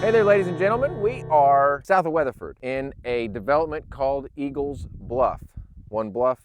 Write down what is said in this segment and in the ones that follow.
Hey there, ladies and gentlemen. We are south of Weatherford in a development called Eagles Bluff. One bluff,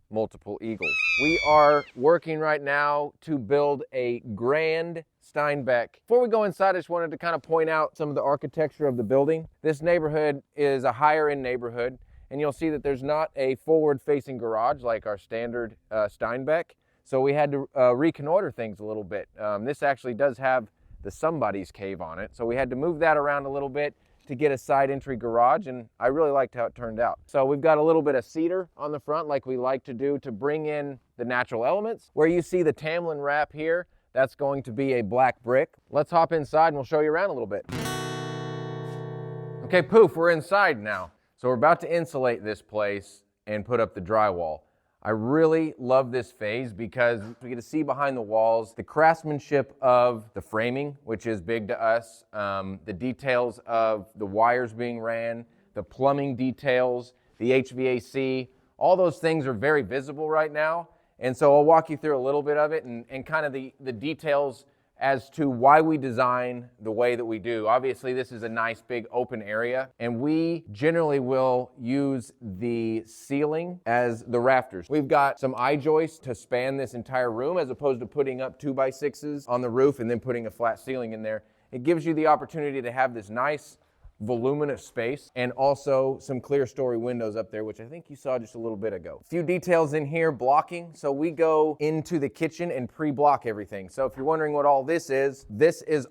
multiple eagles. We are working right now to build a Grand Steinbeck. Before we go inside, I just wanted to kind of point out some of the architecture of the building. This neighborhood is a higher end neighborhood, and you'll see that there's not a forward-facing garage like our standard Steinbeck. So we had to reconnoiter things a little bit. This actually does have the somebody's cave on it, so we had to move that around a little bit to get a side entry garage, and I really liked how it turned out. So we've got a little bit of cedar on the front like we like to do to bring in the natural elements. Where you see the Tamlin wrap here, that's going to be a black brick. Let's hop inside and we'll show you around a little bit. Okay, poof, we're inside now. So we're about to insulate this place and put up the drywall. I really love this phase because we get to see behind the walls the craftsmanship of the framing, which is big to us, the details of the wires being ran, the plumbing details, the HVAC, all those things are very visible right now. And so I'll walk you through a little bit of it and kind of the details as to why we design the way that we do. Obviously, this is a nice big open area, and we generally will use the ceiling as the rafters. We've got some I-joists to span this entire room as opposed to putting up 2x6s on the roof and then putting a flat ceiling in there. It gives you the opportunity to have this nice voluminous space and also some clear story windows up there, which I think you saw just a little bit ago. A few details in here, blocking. So we go into the kitchen and pre-block everything. So if you're wondering what all this is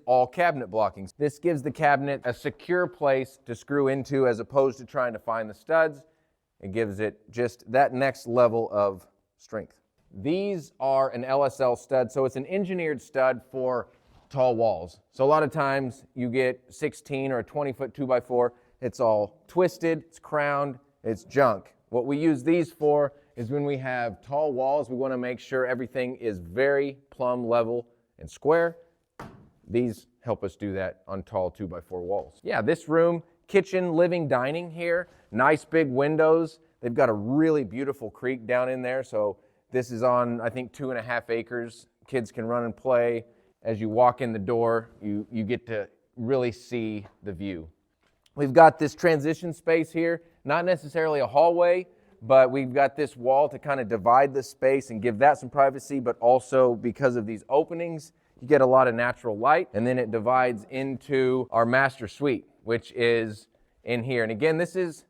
all cabinet blocking. This gives the cabinet a secure place to screw into as opposed to trying to find the studs. It gives it just that next level of strength. These are an LSL stud, so it's an engineered stud for tall walls. So a lot of times you get 16 or a 20-foot 2x4, it's all twisted, it's crowned, it's junk. What we use these for is when we have tall walls, we want to make sure everything is very plumb level and square. These help us do that on tall 2x4 walls. Yeah, this room, kitchen, living, dining here, nice big windows. They've got a really beautiful creek down in there. So this is on, I think, 2.5 acres. Kids can run and play. As you walk in the door, you get to really see the view. We've got this transition space here, not necessarily a hallway, but we've got this wall to kind of divide the space and give that some privacy, but also because of these openings, you get a lot of natural light, and then it divides into our master suite, which is in here. And again, this is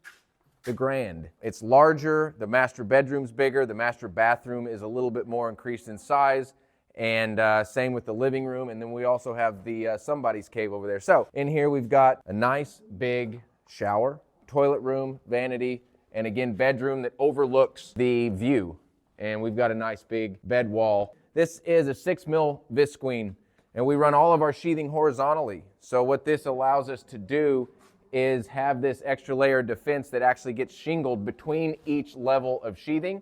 the Grand. It's larger, the master bedroom's bigger, the master bathroom is a little bit more increased in size, and same with the living room, and then we also have the somebody's cave over there. So in here we've got a nice big shower, toilet room, vanity, and again bedroom that overlooks the view, and we've got a nice big bed wall. This is a 6mm visqueen, and we run all of our sheathing horizontally. So what this allows us to do is have this extra layer of defense that actually gets shingled between each level of sheathing,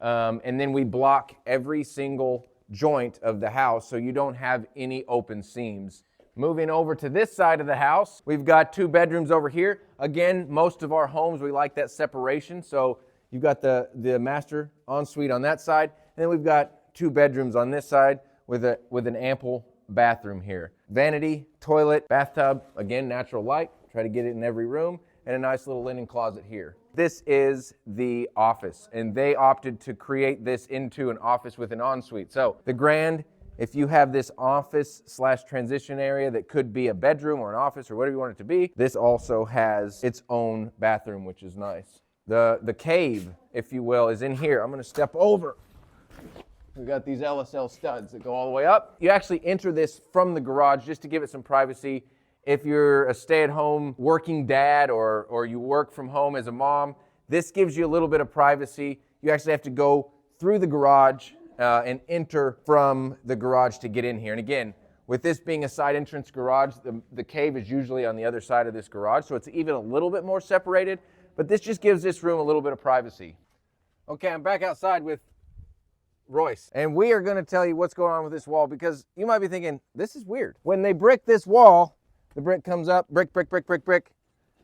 and then we block every single joint of the house so you don't have any open seams. Moving over to this side of the house, we've got 2 bedrooms over here. Again, most of our homes, we like that separation. So you've got the master ensuite on that side, and then we've got 2 bedrooms on this side with an ample bathroom here. Vanity, toilet, bathtub, again, natural light. Try to get it in every room, and a nice little linen closet here. This is the office, and they opted to create this into an office with an ensuite. So the Grand, if you have this office/transition area that could be a bedroom or an office or whatever you want it to be, this also has its own bathroom, which is nice. The cave, if you will, is in here. I'm going to step over. We've got these LSL studs that go all the way up. You actually enter this from the garage just to give it some privacy. If you're a stay-at-home working dad or you work from home as a mom, this gives you a little bit of privacy. You actually have to go through the garage and enter from the garage to get in here. And again, with this being a side entrance garage, the cave is usually on the other side of this garage, so it's even a little bit more separated, but this just gives this room a little bit of privacy. Okay, I'm back outside with Royce, and we are going to tell you what's going on with this wall, because you might be thinking, this is weird. When they brick this wall, the brick comes up, brick, brick, brick, brick, brick.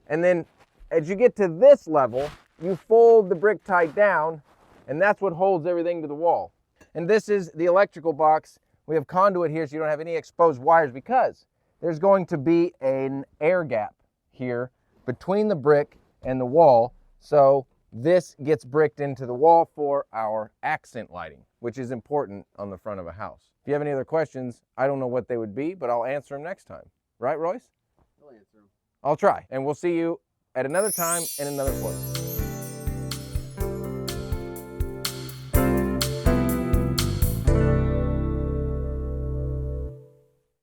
And then as you get to this level, you fold the brick tight down, and that's what holds everything to the wall. And this is the electrical box. We have conduit here so you don't have any exposed wires, because there's going to be an air gap here between the brick and the wall. So this gets bricked into the wall for our accent lighting, which is important on the front of a house. If you have any other questions, I don't know what they would be, but I'll answer them next time. Right, Royce? I'll answer them. I'll try. And we'll see you at another time in another place.